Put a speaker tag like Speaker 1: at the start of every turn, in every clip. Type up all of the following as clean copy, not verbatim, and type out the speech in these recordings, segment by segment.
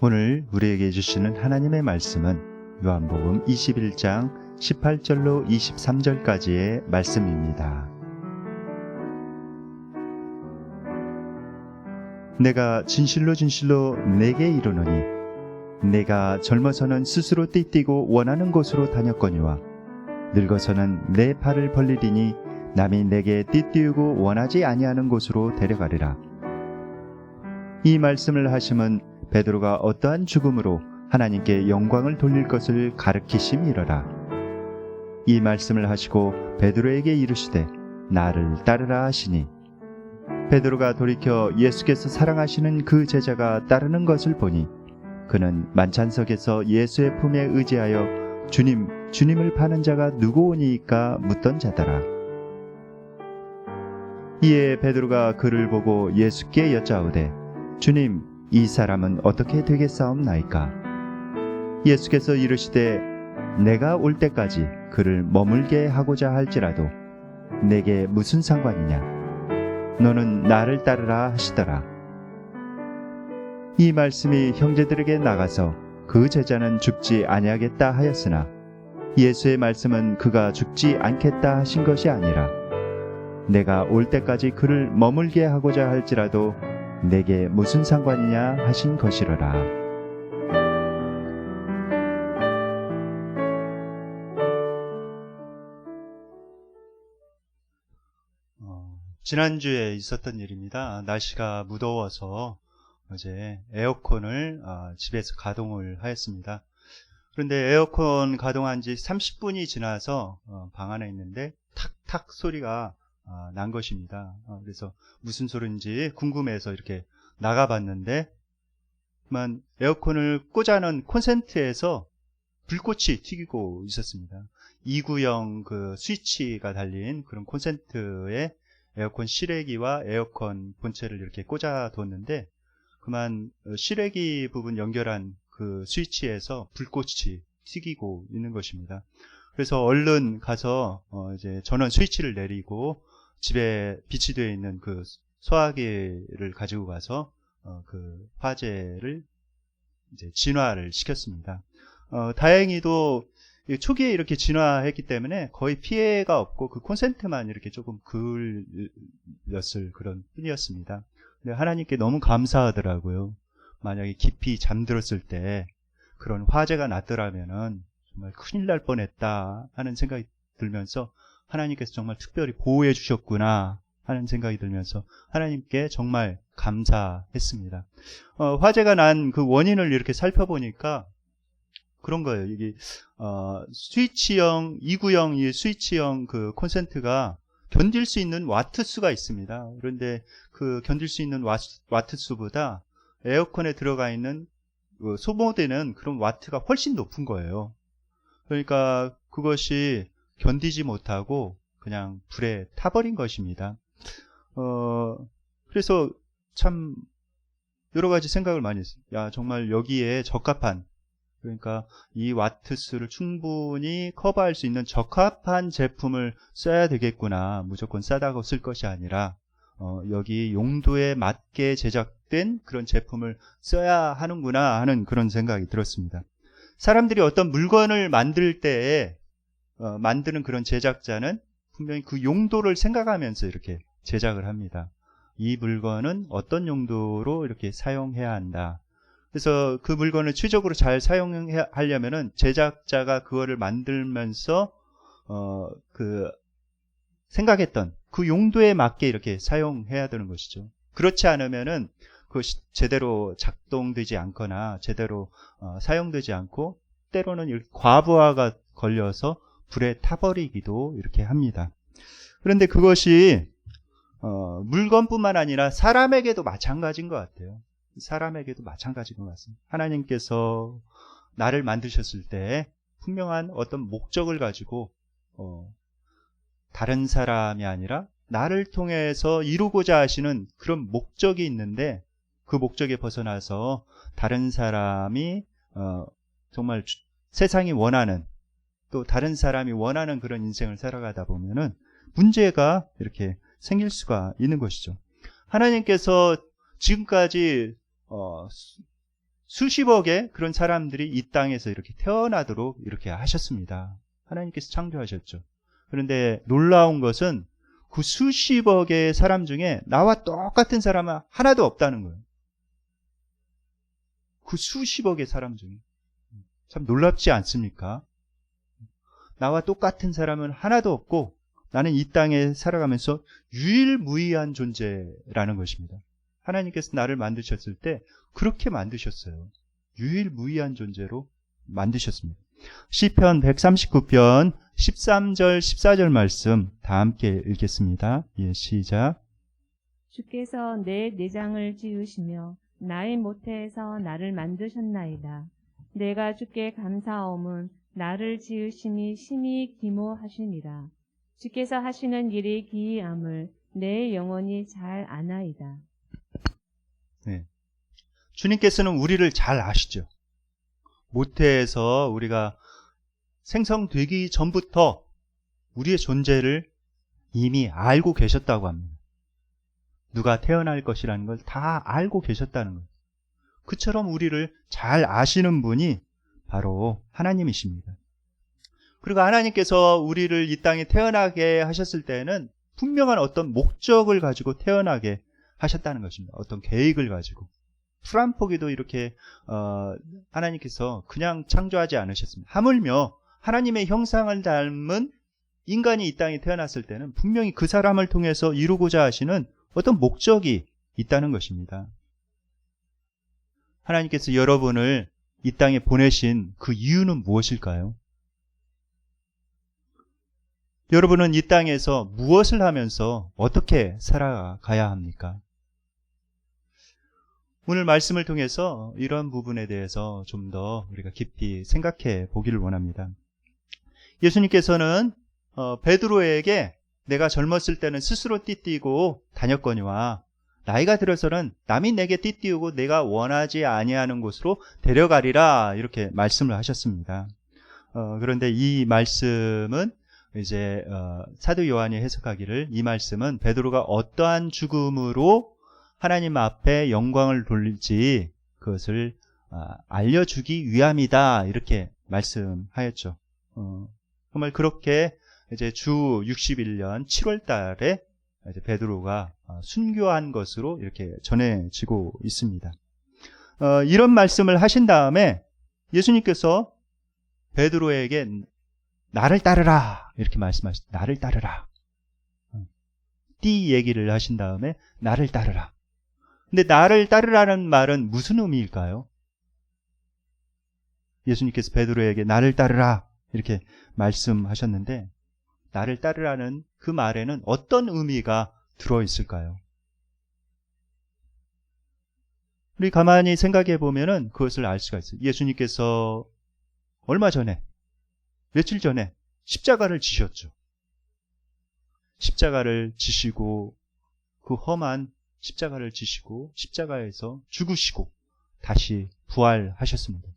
Speaker 1: 오늘 우리에게 주시는 하나님의 말씀은 요한복음 21장 18절로 23절까지의 말씀입니다. 내가 진실로 진실로 내게 이르노니 내가 젊어서는 스스로 띠띠고 원하는 곳으로 다녔거니와 늙어서는 내 팔을 벌리리니 남이 내게 띠띠우고 원하지 아니하는 곳으로 데려가리라. 이 말씀을 하심은 베드로가 어떠한 죽음으로 하나님께 영광을 돌릴 것을 가르치심이러라. 이 말씀을 하시고 베드로에게 이르시되 나를 따르라 하시니 베드로가 돌이켜 예수께서 사랑하시는 그 제자가 따르는 것을 보니 그는 만찬석에서 예수의 품에 의지하여 주님을 파는 자가 누구오니이까 묻던 자더라. 이에 베드로가 그를 보고 예수께 여짜오되 주님, 이 사람은 어떻게 되겠사옵나이까? 예수께서 이르시되 내가 올 때까지 그를 머물게 하고자 할지라도 내게 무슨 상관이냐? 너는 나를 따르라 하시더라. 이 말씀이 형제들에게 나가서 그 제자는 죽지 아니하겠다 하였으나 예수의 말씀은 그가 죽지 않겠다 하신 것이 아니라 내가 올 때까지 그를 머물게 하고자 할지라도 내게 무슨 상관이냐 하신 것이로라. 지난주에 있었던 일입니다. 날씨가 무더워서 어제 에어컨을 집에서 가동을 하였습니다. 그런데 에어컨 가동한 지 30분이 지나서 방 안에 있는데 탁탁 소리가 난 것입니다. 그래서 무슨 소리인지 궁금해서 이렇게 나가봤는데 에어컨을 꽂아놓은 콘센트에서 불꽃이 튀기고 있었습니다. 2구형 그 스위치가 달린 그런 콘센트에 에어컨 실외기와 에어컨 본체를 이렇게 꽂아뒀는데 실외기 부분 연결한 그 스위치에서 불꽃이 튀기고 있는 것입니다. 그래서 얼른 가서 이제 전원 스위치를 내리고 집에 비치되어 있는 그 소화기를 가지고 가서 그 화재를 이제 진화를 시켰습니다. 다행히도 초기에 이렇게 진화했기 때문에 거의 피해가 없고 그 콘센트만 이렇게 조금 그을렸을 그런 뿐이었습니다. 근데 하나님께 너무 감사하더라고요. 만약에 깊이 잠들었을 때 그런 화재가 났더라면은 정말 큰일 날 뻔했다 하는 생각이 들면서 하나님께서 정말 특별히 보호해 주셨구나 하는 생각이 들면서 하나님께 정말 감사했습니다. 화재가 난 그 원인을 이렇게 살펴보니까 그런 거예요. 이게 스위치형 2구형 이 스위치형 그 콘센트가 견딜 수 있는 와트 수가 있습니다. 그런데 그 견딜 수 있는 와트 수보다 에어컨에 들어가 있는 그 소모되는 그런 와트가 훨씬 높은 거예요. 그러니까 그것이 견디지 못하고 그냥 불에 타버린 것입니다. 그래서 참 여러 가지 생각을 많이 했어요. 야, 정말 여기에 적합한, 그러니까 이 와트수를 충분히 커버할 수 있는 적합한 제품을 써야 되겠구나. 무조건 싸다고 쓸 것이 아니라 여기 용도에 맞게 제작된 그런 제품을 써야 하는구나 하는 그런 생각이 들었습니다. 사람들이 어떤 물건을 만들 때에 만드는 그런 제작자는 분명히 그 용도를 생각하면서 이렇게 제작을 합니다. 이 물건은 어떤 용도로 이렇게 사용해야 한다. 그래서 그 물건을 최적으로 잘 사용하려면은 제작자가 그거를 만들면서 그 생각했던 그 용도에 맞게 이렇게 사용해야 되는 것이죠. 그렇지 않으면은 그것이 제대로 작동되지 않거나 제대로 사용되지 않고 때로는 이렇게 과부하가 걸려서 불에 타버리기도 이렇게 합니다. 그런데 그것이 물건뿐만 아니라 사람에게도 마찬가지인 것 같아요. 사람에게도 마찬가지인 것 같습니다. 하나님께서 나를 만드셨을 때 분명한 어떤 목적을 가지고 다른 사람이 아니라 나를 통해서 이루고자 하시는 그런 목적이 있는데 그 목적에 벗어나서 다른 사람이 정말 세상이 원하는 또 다른 사람이 원하는 그런 인생을 살아가다 보면은 문제가 이렇게 생길 수가 있는 것이죠. 하나님께서 지금까지 수십억의 그런 사람들이 이 땅에서 이렇게 태어나도록 이렇게 하셨습니다. 하나님께서 창조하셨죠. 그런데 놀라운 것은 그 수십억의 사람 중에 나와 똑같은 사람은 하나도 없다는 거예요. 그 수십억의 사람 중에. 참 놀랍지 않습니까? 나와 똑같은 사람은 하나도 없고 나는 이 땅에 살아가면서 유일무이한 존재라는 것입니다. 하나님께서 나를 만드셨을 때 그렇게 만드셨어요. 유일무이한 존재로 만드셨습니다. 시편 139편 13절 14절 말씀 다 함께 읽겠습니다. 예, 시작.
Speaker 2: 주께서 내 내장을 지으시며 나의 모태에서 나를 만드셨나이다. 내가 주께 감사함은 나를 지으심이 심히 기모하시니라. 주께서 하시는 일이 기이함을 내 영혼이 잘 아나이다.
Speaker 1: 네. 주님께서는 우리를 잘 아시죠. 모태에서 우리가 생성되기 전부터 우리의 존재를 이미 알고 계셨다고 합니다. 누가 태어날 것이라는 걸 다 알고 계셨다는 거예요. 그처럼 우리를 잘 아시는 분이 바로 하나님이십니다. 그리고 하나님께서 우리를 이 땅에 태어나게 하셨을 때는 분명한 어떤 목적을 가지고 태어나게 하셨다는 것입니다. 어떤 계획을 가지고. 풀 한 포기도 이렇게 하나님께서 그냥 창조하지 않으셨습니다. 하물며 하나님의 형상을 닮은 인간이 이 땅에 태어났을 때는 분명히 그 사람을 통해서 이루고자 하시는 어떤 목적이 있다는 것입니다. 하나님께서 여러분을 이 땅에 보내신 그 이유는 무엇일까요? 여러분은 이 땅에서 무엇을 하면서 어떻게 살아가야 합니까? 오늘 말씀을 통해서 이런 부분에 대해서 좀 더 우리가 깊이 생각해 보기를 원합니다. 예수님께서는 베드로에게 내가 젊었을 때는 스스로 띠띠고 다녔거니와 나이가 들어서는 남이 내게 띠띠우고 내가 원하지 아니하는 곳으로 데려가리라 이렇게 말씀을 하셨습니다. 그런데 이 말씀은 이제 사도 요한이 해석하기를 이 말씀은 베드로가 어떠한 죽음으로 하나님 앞에 영광을 돌릴지 그것을 알려주기 위함이다 이렇게 말씀하였죠. 정말 그렇게 이제 주 61년 7월 달에 이제 베드로가 순교한 것으로 이렇게 전해지고 있습니다. 이런 말씀을 하신 다음에 예수님께서 베드로에게 나를 따르라 이렇게 말씀하셨어요. 나를 따르라. 띠 얘기를 하신 다음에 나를 따르라. 근데 나를 따르라는 말은 무슨 의미일까요? 예수님께서 베드로에게 나를 따르라 이렇게 말씀하셨는데 나를 따르라는 그 말에는 어떤 의미가 들어있을까요? 우리 가만히 생각해 보면은 그것을 알 수가 있어요. 예수님께서 얼마 전에, 며칠 전에 십자가를 지셨죠. 십자가를 지시고 그 험한 십자가를 지시고 십자가에서 죽으시고 다시 부활하셨습니다.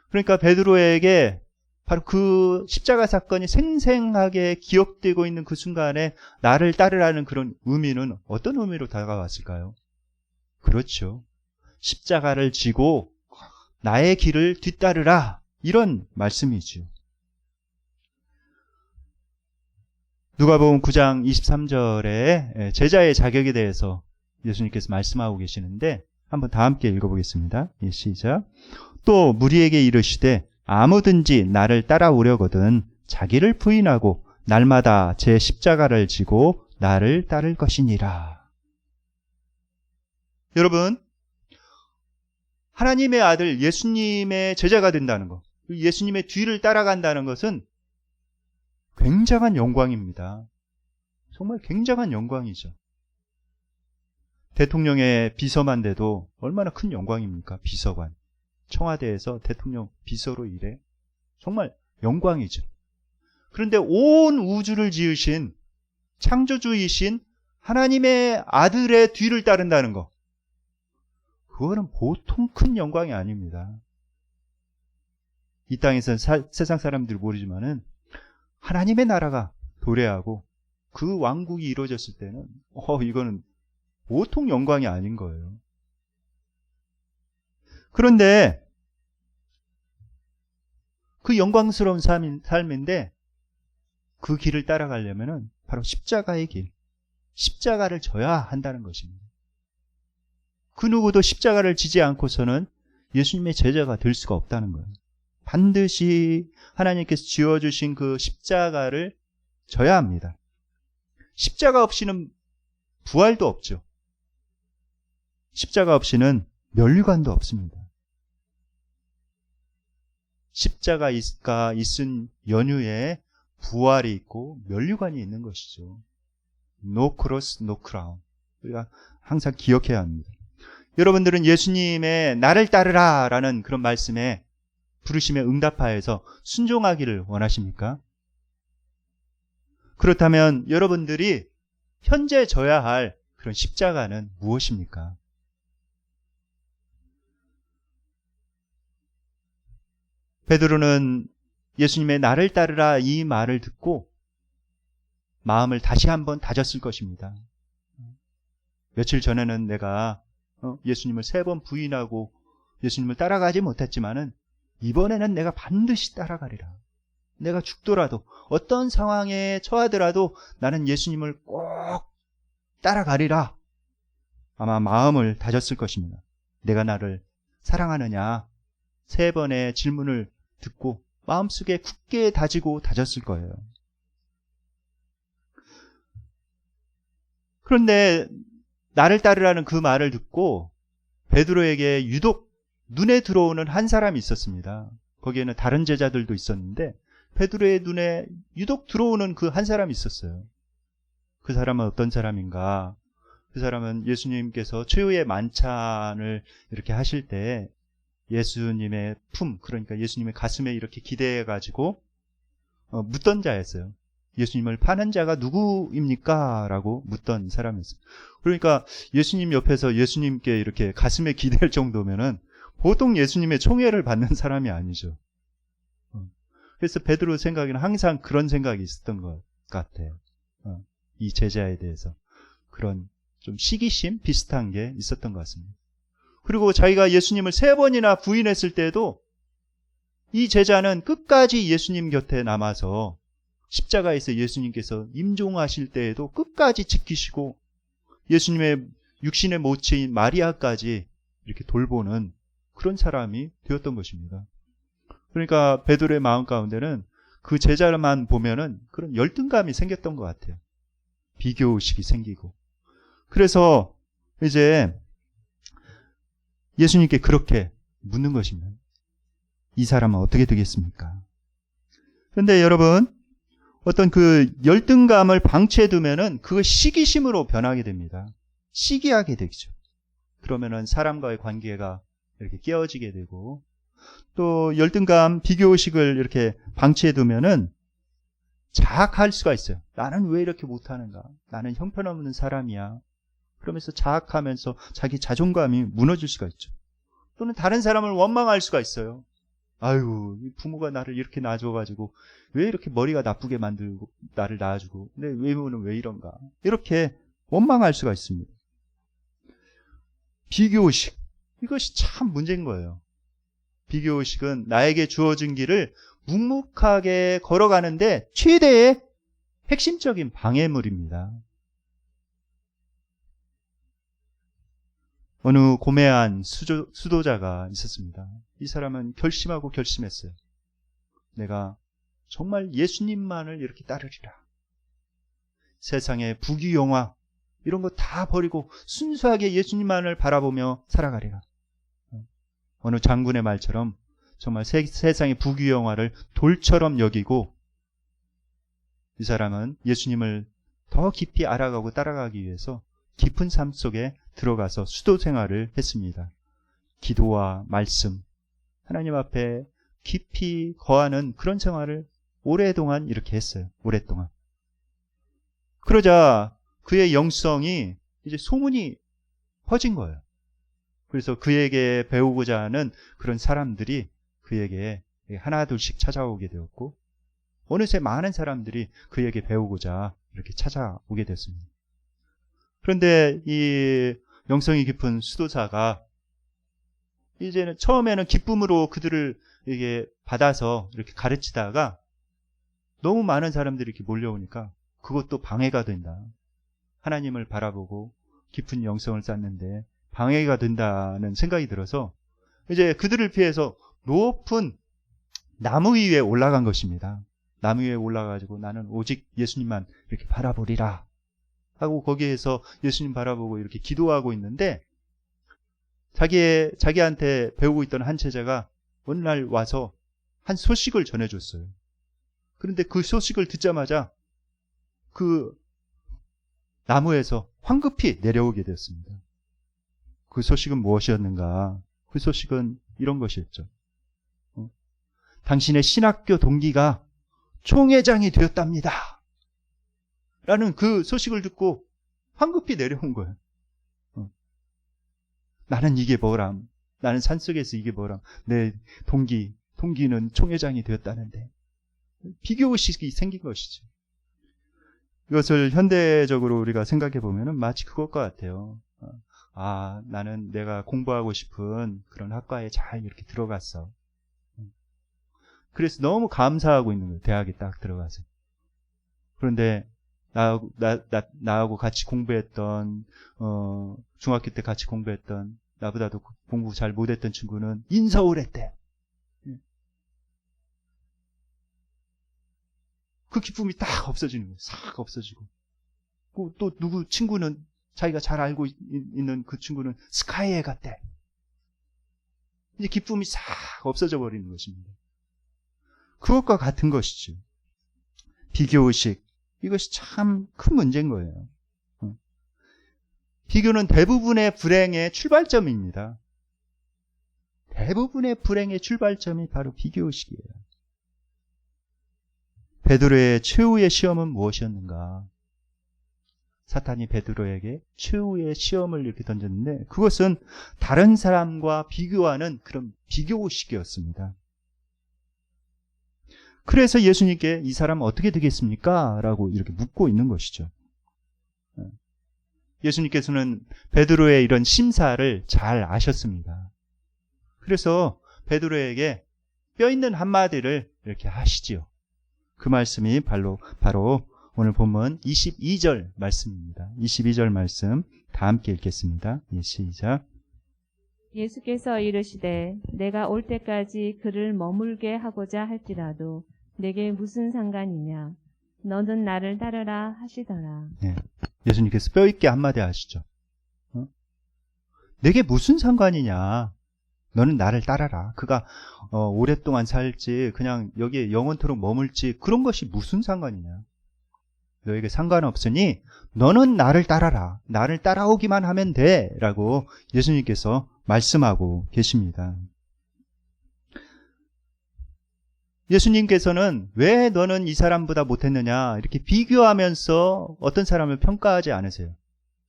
Speaker 1: 그러니까 베드로에게 바로 그 십자가 사건이 생생하게 기억되고 있는 그 순간에 나를 따르라는 그런 의미는 어떤 의미로 다가왔을까요? 그렇죠. 십자가를 지고 나의 길을 뒤따르라 이런 말씀이죠. 누가복음 9장 23절에 제자의 자격에 대해서 예수님께서 말씀하고 계시는데 한번 다 함께 읽어보겠습니다. 예, 시작. 또 무리에게 이르시되 아무든지 나를 따라오려거든 자기를 부인하고 날마다 제 십자가를 지고 나를 따를 것이니라. 여러분, 하나님의 아들 예수님의 제자가 된다는 것, 예수님의 뒤를 따라간다는 것은 굉장한 영광입니다. 정말 굉장한 영광이죠. 대통령의 비서만 돼도 얼마나 큰 영광입니까? 비서관. 청와대에서 대통령 비서로 일해. 정말 영광이죠. 그런데 온 우주를 지으신 창조주이신 하나님의 아들의 뒤를 따른다는 것. 그거는 보통 큰 영광이 아닙니다. 이 땅에서 세상 사람들이 모르지만은 하나님의 나라가 도래하고 그 왕국이 이루어졌을 때는 이거는 보통 영광이 아닌 거예요. 그런데 그 영광스러운 삶인데 그 길을 따라가려면은 바로 십자가의 길, 십자가를 져야 한다는 것입니다. 그 누구도 십자가를 지지 않고서는 예수님의 제자가 될 수가 없다는 거예요. 반드시 하나님께서 지어주신 그 십자가를 져야 합니다. 십자가 없이는 부활도 없죠. 십자가 없이는 면류관도 없습니다. 십자가 있은 연후에 부활이 있고 면류관이 있는 것이죠. No cross, no crown. 우리가 항상 기억해야 합니다. 여러분들은 예수님의 나를 따르라 라는 그런 말씀에 부르심에 응답하여서 순종하기를 원하십니까? 그렇다면 여러분들이 현재 져야 할 그런 십자가는 무엇입니까? 베드로는 예수님의 나를 따르라 이 말을 듣고 마음을 다시 한번 다졌을 것입니다. 며칠 전에는 내가 예수님을 3번 부인하고 예수님을 따라가지 못했지만은 이번에는 내가 반드시 따라가리라. 내가 죽더라도 어떤 상황에 처하더라도 나는 예수님을 꼭 따라가리라. 아마 마음을 다졌을 것입니다. 내가 나를 사랑하느냐 3번의 질문을 듣고 마음속에 굳게 다지고 다졌을 거예요. 그런데 나를 따르라는 그 말을 듣고 베드로에게 유독 눈에 들어오는 한 사람이 있었습니다. 거기에는 다른 제자들도 있었는데 베드로의 눈에 유독 들어오는 그 한 사람이 있었어요. 그 사람은 어떤 사람인가? 그 사람은 예수님께서 최후의 만찬을 이렇게 하실 때 예수님의 품, 그러니까 예수님의 가슴에 이렇게 기대해가지고 묻던 자였어요. 예수님을 파는 자가 누구입니까? 라고 묻던 사람이었어요. 그러니까 예수님 옆에서 예수님께 이렇게 가슴에 기댈 정도면은 보통 예수님의 총애를 받는 사람이 아니죠. 그래서 베드로 생각에는 항상 그런 생각이 있었던 것 같아요. 이 제자에 대해서 그런 좀 시기심 비슷한 게 있었던 것 같습니다. 그리고 자기가 예수님을 3번이나 부인했을 때도 이 제자는 끝까지 예수님 곁에 남아서 십자가에서 예수님께서 임종하실 때에도 끝까지 지키시고 예수님의 육신의 모친인 마리아까지 이렇게 돌보는 그런 사람이 되었던 것입니다. 그러니까 베드로의 마음 가운데는 그 제자만 보면은 그런 열등감이 생겼던 것 같아요. 비교의식이 생기고. 그래서 이제 예수님께 그렇게 묻는 것입니다. 이 사람은 어떻게 되겠습니까? 그런데 여러분, 어떤 그 열등감을 방치해 두면은 그 시기심으로 변하게 됩니다. 시기하게 되죠. 그러면은 사람과의 관계가 이렇게 깨어지게 되고, 또 열등감, 비교의식을 이렇게 방치해 두면은 자학할 수가 있어요. 나는 왜 이렇게 못하는가? 나는 형편없는 사람이야. 그러면서 자학하면서 자기 자존감이 무너질 수가 있죠. 또는 다른 사람을 원망할 수가 있어요. 아유, 부모가 나를 이렇게 낳아줘가지고 왜 이렇게 머리가 나쁘게 만들고 나를 낳아주고 내 외모는 왜 이런가? 이렇게 원망할 수가 있습니다. 비교의식, 이것이 참 문제인 거예요. 비교의식은 나에게 주어진 길을 묵묵하게 걸어가는데 최대의 핵심적인 방해물입니다. 어느 고매한 수도자가 있었습니다. 이 사람은 결심하고 결심했어요. 내가 정말 예수님만을 이렇게 따르리라. 세상의 부귀영화 이런 거 다 버리고 순수하게 예수님만을 바라보며 살아가리라. 어느 장군의 말처럼 정말 세상의 부귀영화를 돌처럼 여기고 이 사람은 예수님을 더 깊이 알아가고 따라가기 위해서 깊은 삶 속에 들어가서 수도 생활을 했습니다. 기도와 말씀, 하나님 앞에 깊이 거하는 그런 생활을 오랫동안 이렇게 했어요. 오랫동안. 그러자 그의 영성이 이제 소문이 퍼진 거예요. 그래서 그에게 배우고자 하는 그런 사람들이 그에게 하나 둘씩 찾아오게 되었고 어느새 많은 사람들이 그에게 배우고자 이렇게 찾아오게 됐습니다. 그런데 이 영성이 깊은 수도사가 이제는 처음에는 기쁨으로 그들을 이게 받아서 이렇게 가르치다가 너무 많은 사람들이 이렇게 몰려오니까 그것도 방해가 된다. 하나님을 바라보고 깊은 영성을 쌓는데 방해가 된다는 생각이 들어서 이제 그들을 피해서 높은 나무 위에 올라간 것입니다. 나무 위에 올라가지고 나는 오직 예수님만 이렇게 바라보리라 하고 거기에서 예수님 바라보고 이렇게 기도하고 있는데 자기한테 배우고 있던 한 제자가 어느 날 와서 한 소식을 전해줬어요. 그런데 그 소식을 듣자마자 그 나무에서 황급히 내려오게 되었습니다. 그 소식은 무엇이었는가? 그 소식은 이런 것이었죠. 당신의 신학교 동기가 총회장이 되었답니다. 라는 그 소식을 듣고 황급히 내려온 거예요. 나는 이게 뭐람? 나는 산속에서 이게 뭐람? 내 동기는 총회장이 되었다는데. 비교의식이 생긴 것이죠. 이것을 현대적으로 우리가 생각해 보면 마치 그것과 같아요. 나는 내가 공부하고 싶은 그런 학과에 잘 이렇게 들어갔어. 그래서 너무 감사하고 있는 거예요. 대학에 딱 들어가서. 그런데 나하고 같이 공부했던 중학교 때 같이 공부했던 나보다도 공부 잘 못했던 친구는 인서울 했대. 그 기쁨이 딱 없어지는 거예요. 싹 없어지고. 또 누구 친구는 자기가 잘 알고 있는 그 친구는 스카이에 갔대. 이제 기쁨이 싹 없어져 버리는 것입니다. 그것과 같은 것이죠. 비교의식. 이것이 참 큰 문제인 거예요. 비교는 대부분의 불행의 출발점입니다. 대부분의 불행의 출발점이 바로 비교의식이에요. 베드로의 최후의 시험은 무엇이었는가? 사탄이 베드로에게 최후의 시험을 이렇게 던졌는데 그것은 다른 사람과 비교하는 그런 비교의식이었습니다. 그래서 예수님께 이 사람 어떻게 되겠습니까? 라고 이렇게 묻고 있는 것이죠. 예수님께서는 베드로의 이런 심사를 잘 아셨습니다. 그래서 베드로에게 뼈 있는 한마디를 이렇게 하시지요. 그 말씀이 바로 오늘 본문 22절 말씀입니다. 22절 말씀 다 함께 읽겠습니다. 시작.
Speaker 2: 예수께서 이르시되 내가 올 때까지 그를 머물게 하고자 할지라도 내게 무슨 상관이냐? 너는 나를 따르라 하시더라.
Speaker 1: 네. 예수님께서 뼈 있게 한마디 하시죠. 내게 무슨 상관이냐? 너는 나를 따라라. 그가 오랫동안 살지 그냥 여기에 영원토록 머물지 그런 것이 무슨 상관이냐? 너에게 상관없으니 너는 나를 따라라. 나를 따라오기만 하면 돼. 라고 예수님께서 말씀하고 계십니다. 예수님께서는 왜 너는 이 사람보다 못했느냐 이렇게 비교하면서 어떤 사람을 평가하지 않으세요.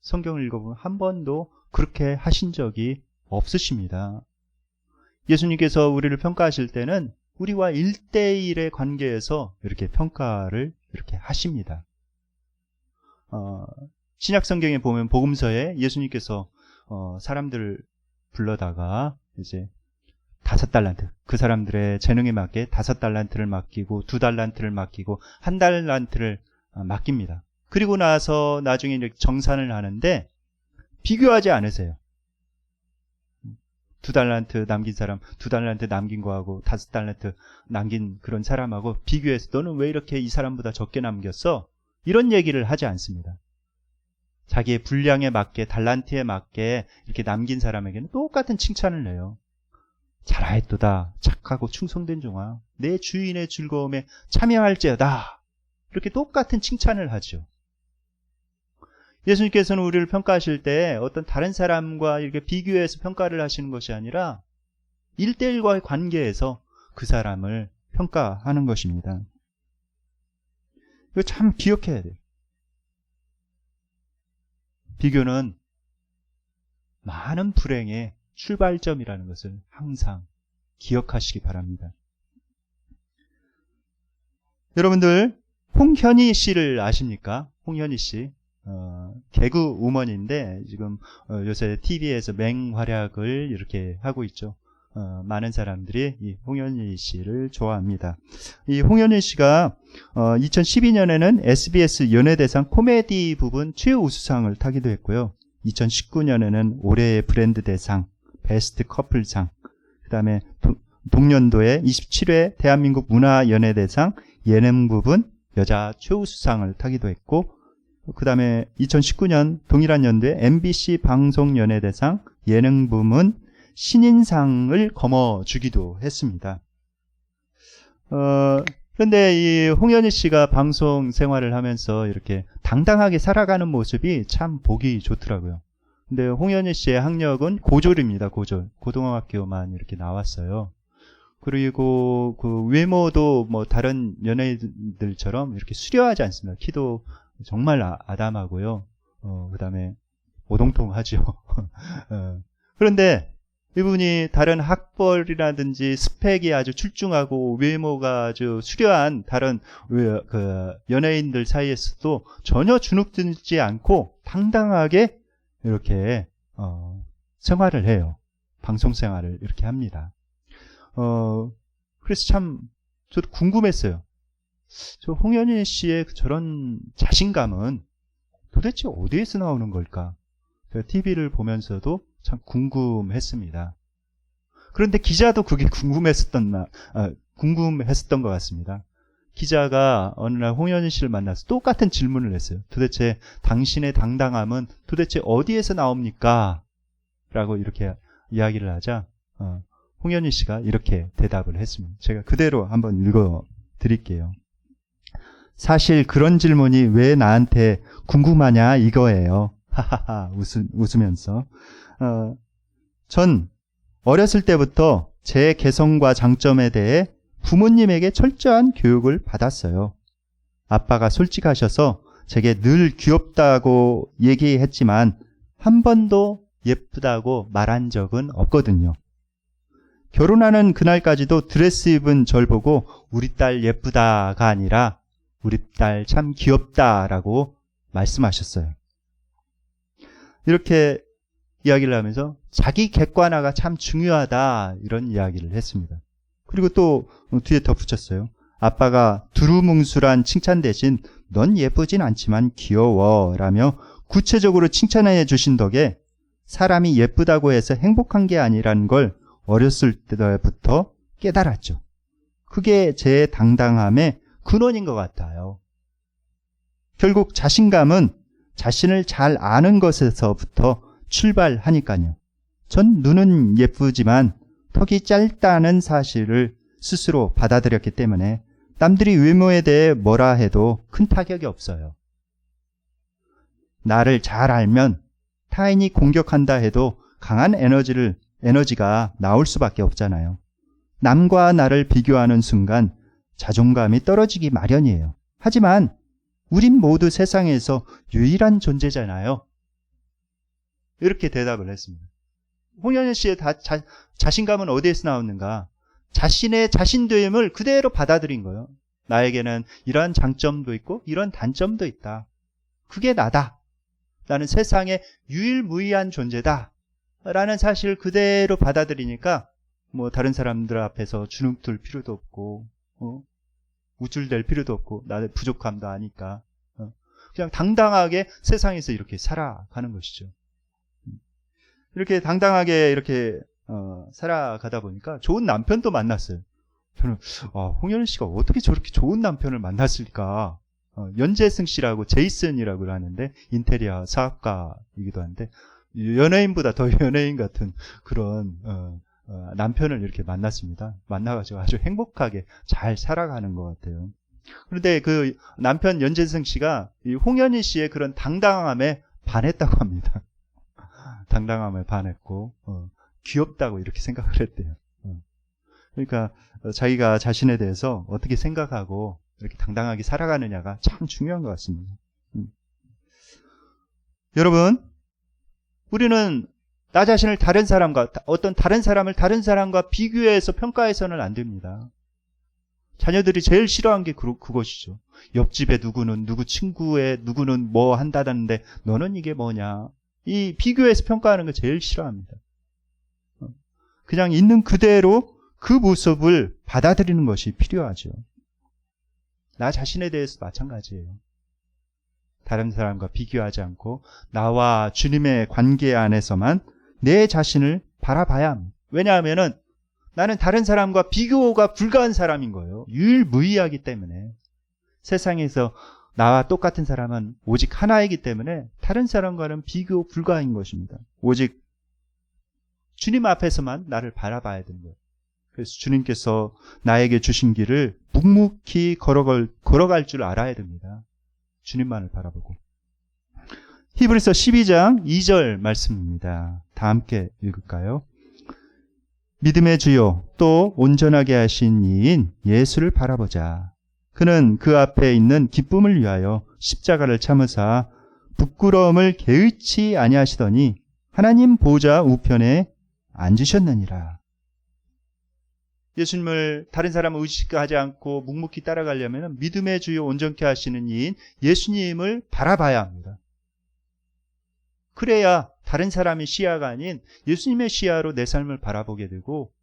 Speaker 1: 성경을 읽어보면 한 번도 그렇게 하신 적이 없으십니다. 예수님께서 우리를 평가하실 때는 우리와 1대1의 관계에서 이렇게 평가를 이렇게 하십니다. 신약 성경에 보면 복음서에 예수님께서 사람들을 불러다가 이제 5달란트, 그 사람들의 재능에 맞게 5달란트를 맡기고 2달란트를 맡기고 1달란트를 맡깁니다. 그리고 나서 나중에 이렇게 정산을 하는데 비교하지 않으세요. 2달란트 남긴 사람, 2달란트 남긴 거하고 5달란트 남긴 그런 사람하고 비교해서 너는 왜 이렇게 이 사람보다 적게 남겼어? 이런 얘기를 하지 않습니다. 자기의 분량에 맞게, 달란트에 맞게 이렇게 남긴 사람에게는 똑같은 칭찬을 해요. 잘하였도다. 착하고 충성된 종아. 내 주인의 즐거움에 참여할지어다. 이렇게 똑같은 칭찬을 하죠. 예수님께서는 우리를 평가하실 때 어떤 다른 사람과 이렇게 비교해서 평가를 하시는 것이 아니라 1대1과의 관계에서 그 사람을 평가하는 것입니다. 이거 참 기억해야 돼요. 비교는 많은 불행의 출발점이라는 것을 항상 기억하시기 바랍니다. 여러분들 홍현희 씨를 아십니까? 홍현희 씨. 개그 우먼인데 지금 요새 TV에서 맹활약을 이렇게 하고 있죠. 많은 사람들이 이 홍현희 씨를 좋아합니다. 이 홍현희 씨가 2012년에는 SBS 연예대상 코미디 부분 최우수상을 타기도 했고요. 2019년에는 올해의 브랜드 대상, 베스트 커플상, 그 다음에 동년도에 27회 대한민국 문화연예대상 예능 부분 여자 최우수상을 타기도 했고, 그 다음에 2019년 동일한 연도에 MBC 방송연예대상 예능 부문 신인상을 거머쥐기도 했습니다. 그런데 이 홍현희 씨가 방송 생활을 하면서 이렇게 당당하게 살아가는 모습이 참 보기 좋더라고요. 근데 홍현희 씨의 학력은 고졸입니다. 고졸. 고등학교만 이렇게 나왔어요. 그리고 그 외모도 뭐 다른 연예인들처럼 이렇게 수려하지 않습니다. 키도 정말 아담하고요. 그 다음에 오동통하죠. 그런데 이분이 다른 학벌이라든지 스펙이 아주 출중하고 외모가 아주 수려한 다른 그 연예인들 사이에서도 전혀 주눅들지 않고 당당하게 이렇게 생활을 해요. 방송 생활을 이렇게 합니다. 그래서 참 저도 궁금했어요. 저 홍현희 씨의 저런 자신감은 도대체 어디에서 나오는 걸까? 제가 TV를 보면서도 참 궁금했습니다. 그런데 기자도 그게 궁금했었던 것 같습니다. 기자가 어느 날 홍현희 씨를 만나서 똑같은 질문을 했어요. 도대체 당신의 당당함은 도대체 어디에서 나옵니까? 라고 이렇게 이야기를 하자 홍현희 씨가 이렇게 대답을 했습니다. 제가 그대로 한번 읽어 드릴게요. 사실 그런 질문이 왜 나한테 궁금하냐 이거예요. 하하하 웃으면서 전 어렸을 때부터 제 개성과 장점에 대해 부모님에게 철저한 교육을 받았어요. 아빠가 솔직하셔서 제게 늘 귀엽다고 얘기했지만 한 번도 예쁘다고 말한 적은 없거든요. 결혼하는 그날까지도 드레스 입은 절 보고 우리 딸 예쁘다가 아니라 우리 딸 참 귀엽다라고 말씀하셨어요. 이렇게 이야기를 하면서 자기 객관화가 참 중요하다 이런 이야기를 했습니다. 그리고 또 뒤에 덧붙였어요. 아빠가 두루뭉술한 칭찬 대신 넌 예쁘진 않지만 귀여워 라며 구체적으로 칭찬해 주신 덕에 사람이 예쁘다고 해서 행복한 게 아니라는 걸 어렸을 때부터 깨달았죠. 그게 제 당당함의 근원인 것 같아요. 결국 자신감은 자신을 잘 아는 것에서부터 출발하니까요. 전 눈은 예쁘지만 턱이 짧다는 사실을 스스로 받아들였기 때문에 남들이 외모에 대해 뭐라 해도 큰 타격이 없어요. 나를 잘 알면 타인이 공격한다 해도 강한 에너지가 나올 수밖에 없잖아요. 남과 나를 비교하는 순간 자존감이 떨어지기 마련이에요. 하지만 우린 모두 세상에서 유일한 존재잖아요. 이렇게 대답을 했습니다. 홍현희 씨의 자신감은 어디에서 나오는가? 자신의 자신됨을 그대로 받아들인 거예요. 나에게는 이러한 장점도 있고 이런 단점도 있다. 그게 나다. 나는 세상의 유일무이한 존재다. 라는 사실을 그대로 받아들이니까 뭐 다른 사람들 앞에서 주눅들 필요도 없고 우쭐댈 필요도 없고 나의 부족함도 아니까 그냥 당당하게 세상에서 이렇게 살아가는 것이죠. 이렇게 당당하게 이렇게 살아가다 보니까 좋은 남편도 만났어요. 저는 홍현희 씨가 어떻게 저렇게 좋은 남편을 만났을까? 연재승 씨라고 제이슨이라고 하는데 인테리어 사업가이기도 한데 연예인보다 더 연예인 같은 그런 남편을 이렇게 만났습니다. 만나가지고 아주 행복하게 잘 살아가는 것 같아요. 그런데 그 남편 연재승 씨가 이 홍현희 씨의 그런 당당함에 반했다고 합니다. 당당함에 반했고 귀엽다고 이렇게 생각을 했대요. 그러니까 자기가 자신에 대해서 어떻게 생각하고 이렇게 당당하게 살아가느냐가 참 중요한 것 같습니다. 여러분, 우리는 나 자신을 어떤 다른 사람을 다른 사람과 비교해서 평가해서는 안 됩니다. 자녀들이 제일 싫어한 게 그것이죠. 옆집에 누구는 누구 친구의 누구는 뭐 한다던데 너는 이게 뭐냐. 이 비교해서 평가하는 거 제일 싫어합니다. 그냥 있는 그대로 그 모습을 받아들이는 것이 필요하죠. 나 자신에 대해서 마찬가지예요. 다른 사람과 비교하지 않고 나와 주님의 관계 안에서만 내 자신을 바라봐야 합니다. 왜냐하면은 나는 다른 사람과 비교가 불가한 사람인 거예요. 유일무이하기 때문에. 세상에서 나와 똑같은 사람은 오직 하나이기 때문에 다른 사람과는 비교 불가인 것입니다. 오직 주님 앞에서만 나를 바라봐야 되는 거예요. 그래서 주님께서 나에게 주신 길을 묵묵히 걸어갈 줄 알아야 됩니다. 주님만을 바라보고. 히브리서 12장 2절 말씀입니다. 다 함께 읽을까요? 믿음의 주요 또 온전하게 하신 이인 예수를 바라보자. 그는 그 앞에 있는 기쁨을 위하여 십자가를 참으사 부끄러움을 개의치 아니하시더니 하나님 보좌 우편에 앉으셨느니라. 예수님을 다른 사람을 의식하지 않고 묵묵히 따라가려면 믿음의 주요 온전케 하시는 이인 예수님을 바라봐야 합니다. 그래야 다른 사람의 시야가 아닌 예수님의 시야로 내 삶을 바라보게 되고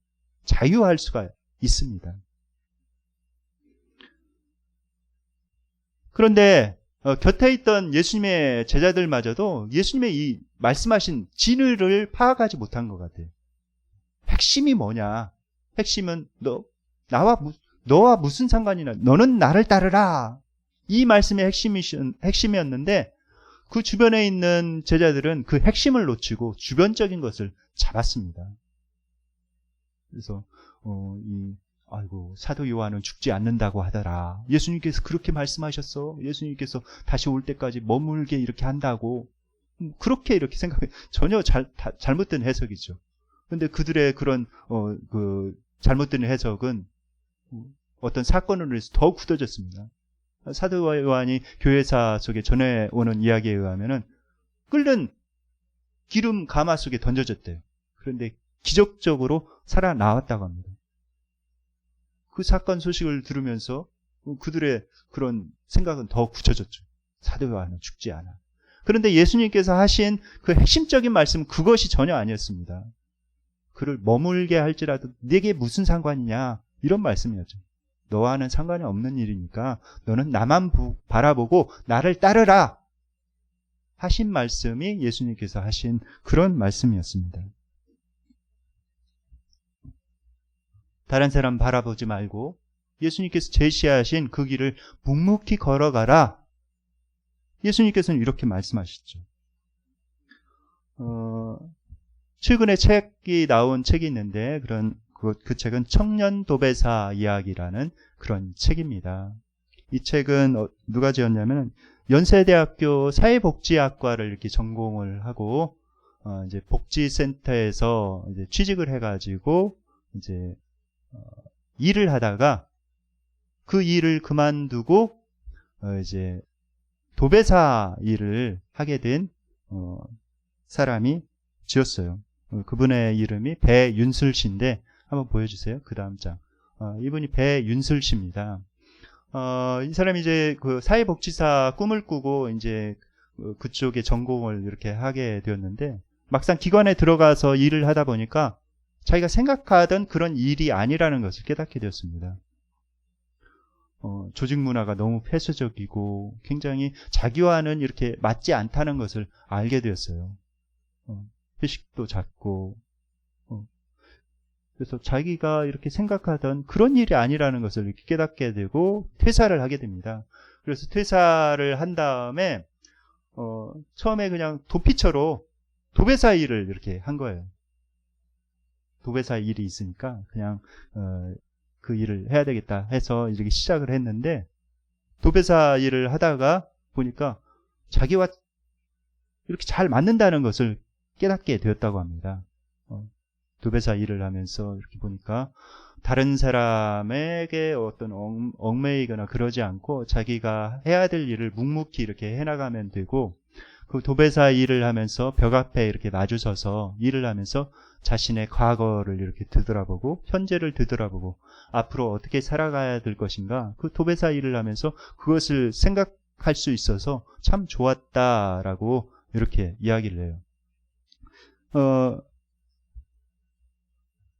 Speaker 1: 자유할 수가 있습니다. 그런데 곁에 있던 예수님의 제자들마저도 예수님의 이 말씀하신 진의를 파악하지 못한 것 같아요. 핵심이 뭐냐? 핵심은 너와 무슨 상관이나 너는 나를 따르라. 이 말씀의 핵심이었는데 그 주변에 있는 제자들은 그 핵심을 놓치고 주변적인 것을 잡았습니다. 그래서 아이고 사도 요한은 죽지 않는다고 하더라. 예수님께서 그렇게 말씀하셨어. 예수님께서 다시 올 때까지 머물게 이렇게 한다고. 그렇게 이렇게 생각해. 전혀 잘못된 해석이죠. 그런데 그들의 그런 잘못된 해석은 어떤 사건으로 인해서 더 굳어졌습니다. 사도 요한이 교회사 속에 전해오는 이야기에 의하면은 끓는 기름 가마 속에 던져졌대요. 그런데 기적적으로 살아나왔다고 합니다. 그 사건 소식을 들으면서 그들의 그런 생각은 더 굳혀졌죠. 사도 요한은 죽지 않아. 그런데 예수님께서 하신 그 핵심적인 말씀은 그것이 전혀 아니었습니다. 그를 머물게 할지라도 네게 무슨 상관이냐 이런 말씀이었죠. 너와는 상관이 없는 일이니까 너는 나만 바라보고 나를 따르라 하신 말씀이 예수님께서 하신 그런 말씀이었습니다. 다른 사람 바라보지 말고 예수님께서 제시하신 그 길을 묵묵히 걸어가라. 예수님께서는 이렇게 말씀하셨죠. 최근에 책이 나온 책이 있는데 그 책은 청년 도배사 이야기라는 그런 책입니다. 이 책은 누가 지었냐면 연세대학교 사회복지학과를 이렇게 전공을 하고 이제 복지센터에서 이제 취직을 해가지고 이제 일을 하다가 그 일을 그만두고 이제 도배사 일을 하게 된 사람이 지었어요. 그분의 이름이 배윤슬 씨인데 한번 보여주세요. 그 다음 장. 이분이 배윤슬 씨입니다. 이 사람이 이제 그 사회복지사 꿈을 꾸고 이제 그쪽에 전공을 이렇게 하게 되었는데 막상 기관에 들어가서 일을 하다 보니까 자기가 생각하던 그런 일이 아니라는 것을 깨닫게 되었습니다. 조직 문화가 너무 폐쇄적이고 굉장히 자기와는 이렇게 맞지 않다는 것을 알게 되었어요. 회식도 작고 그래서 자기가 이렇게 생각하던 그런 일이 아니라는 것을 이렇게 깨닫게 되고 퇴사를 하게 됩니다. 그래서 퇴사를 한 다음에 처음에 그냥 도피처로 도배사 일을 이렇게 한 거예요. 도배사 일이 있으니까 그냥 그 일을 해야 되겠다 해서 이렇게 시작을 했는데 도배사 일을 하다가 보니까 자기와 이렇게 잘 맞는다는 것을 깨닫게 되었다고 합니다. 도배사 일을 하면서 이렇게 보니까 다른 사람에게 어떤 얽매이거나 그러지 않고 자기가 해야 될 일을 묵묵히 이렇게 해나가면 되고 그 도배사 일을 하면서 벽 앞에 이렇게 마주서서 일을 하면서 자신의 과거를 이렇게 되돌아보고 현재를 되돌아보고 앞으로 어떻게 살아가야 될 것인가, 그 도배사 일을 하면서 그것을 생각할 수 있어서 참 좋았다라고 이렇게 이야기를 해요.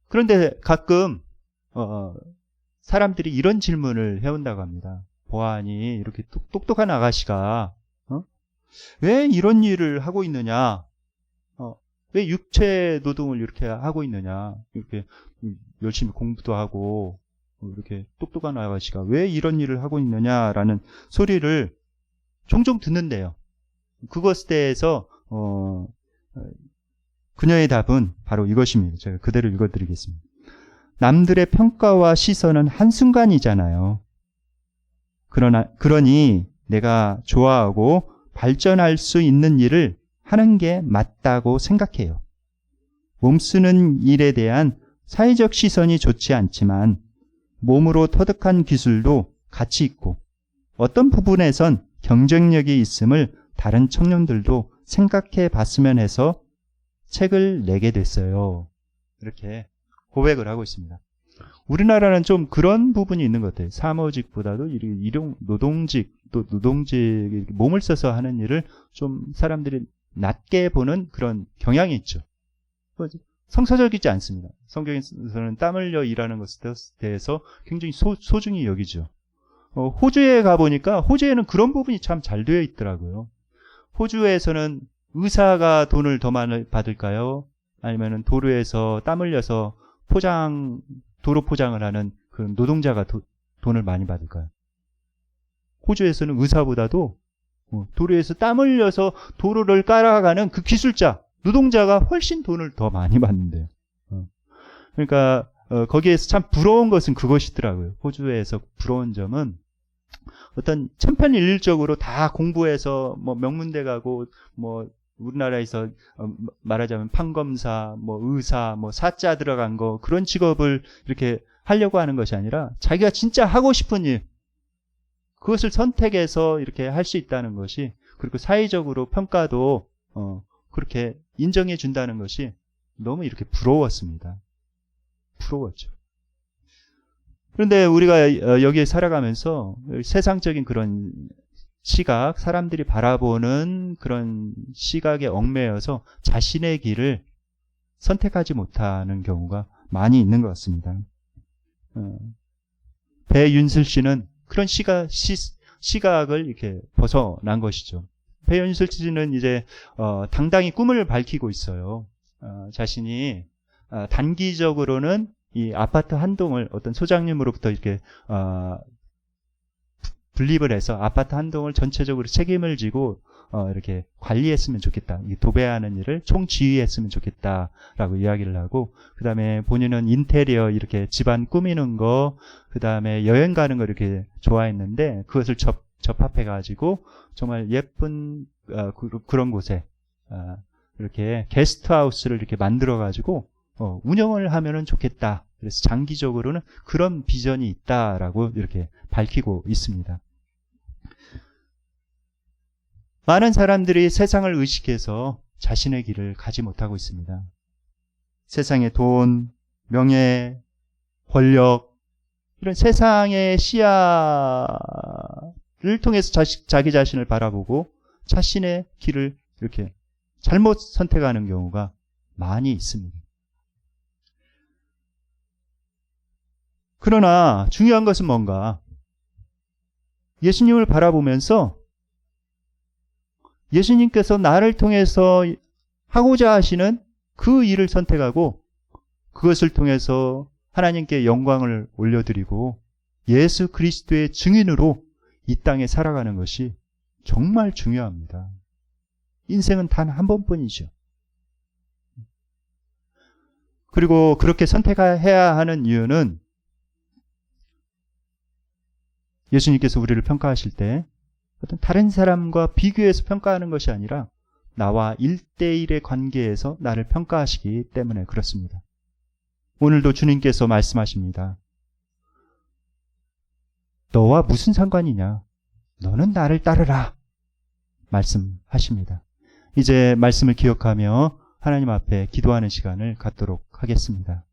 Speaker 1: 그런데 가끔 사람들이 이런 질문을 해온다고 합니다. 보아하니 이렇게 똑똑한 아가씨가 왜 이런 일을 하고 있느냐? 왜 육체 노동을 이렇게 하고 있느냐? 이렇게 열심히 공부도 하고 이렇게 똑똑한 아가씨가 왜 이런 일을 하고 있느냐라는 소리를 종종 듣는데요. 그것에 대해서 그녀의 답은 바로 이것입니다. 제가 그대로 읽어드리겠습니다. 남들의 평가와 시선은 한순간이잖아요. 그러니 내가 좋아하고 발전할 수 있는 일을 하는 게 맞다고 생각해요. 몸쓰는 일에 대한 사회적 시선이 좋지 않지만 몸으로 터득한 기술도 가치 있고 어떤 부분에선 경쟁력이 있음을 다른 청년들도 생각해 봤으면 해서 책을 내게 됐어요. 이렇게 고백을 하고 있습니다. 우리나라는 좀 그런 부분이 있는 것 같아요. 사무직보다도 노동직, 또 노동직, 몸을 써서 하는 일을 좀 사람들이 낮게 보는 그런 경향이 있죠. 성서적이지 않습니다. 성경에서는 땀 흘려 일하는 것에 대해서 굉장히 소중히 여기죠. 호주에 가보니까 호주에는 그런 부분이 참 잘 되어 있더라고요. 호주에서는 의사가 돈을 더 많이 받을까요? 아니면 도로에서 땀 흘려서 도로 포장을 하는 그 노동자가 돈을 많이 받을까요? 호주에서는 의사보다도 도로에서 땀 흘려서 도로를 깔아가는 그 기술자, 노동자가 훨씬 돈을 더 많이 받는데요. 그러니까 거기에서 참 부러운 것은 그것이더라고요. 호주에서 부러운 점은 어떤 천편일률적으로 다 공부해서 뭐 명문대 가고 뭐 우리나라에서 말하자면 판검사, 뭐 의사, 뭐 사자 들어간 거 그런 직업을 이렇게 하려고 하는 것이 아니라 자기가 진짜 하고 싶은 일, 그것을 선택해서 이렇게 할 수 있다는 것이, 그리고 사회적으로 평가도 그렇게 인정해 준다는 것이 너무 이렇게 부러웠습니다. 부러웠죠. 그런데 우리가 여기에 살아가면서 세상적인 그런 시각, 사람들이 바라보는 그런 시각에 얽매여서 자신의 길을 선택하지 못하는 경우가 많이 있는 것 같습니다. 배윤슬 씨는 그런 시각을 이렇게 벗어난 것이죠. 배윤슬 씨는 이제 당당히 꿈을 밝히고 있어요. 자신이 단기적으로는 이 아파트 한 동을 어떤 소장님으로부터 이렇게 분립을 해서 아파트 한 동을 전체적으로 책임을 지고 이렇게 관리했으면 좋겠다. 도배하는 일을 총지휘했으면 좋겠다라고 이야기를 하고, 그 다음에 본인은 인테리어 이렇게 집안 꾸미는 거, 그 다음에 여행 가는 거 이렇게 좋아했는데 그것을 접합해가지고 정말 예쁜 그런 곳에 이렇게 게스트하우스를 이렇게 만들어가지고 운영을 하면은 좋겠다. 그래서 장기적으로는 그런 비전이 있다라고 이렇게 밝히고 있습니다. 많은 사람들이 세상을 의식해서 자신의 길을 가지 못하고 있습니다. 세상의 돈, 명예, 권력, 이런 세상의 시야를 통해서 자기 자신을 바라보고 자신의 길을 이렇게 잘못 선택하는 경우가 많이 있습니다. 그러나 중요한 것은 뭔가, 예수님을 바라보면서 예수님께서 나를 통해서 하고자 하시는 그 일을 선택하고 그것을 통해서 하나님께 영광을 올려드리고 예수 그리스도의 증인으로 이 땅에 살아가는 것이 정말 중요합니다. 인생은 단 한 번뿐이죠. 그리고 그렇게 선택해야 하는 이유는 예수님께서 우리를 평가하실 때 어떤 다른 사람과 비교해서 평가하는 것이 아니라 나와 1대1의 관계에서 나를 평가하시기 때문에 그렇습니다. 오늘도 주님께서 말씀하십니다. 너와 무슨 상관이냐? 너는 나를 따르라. 말씀하십니다. 이제 말씀을 기억하며 하나님 앞에 기도하는 시간을 갖도록 하겠습니다.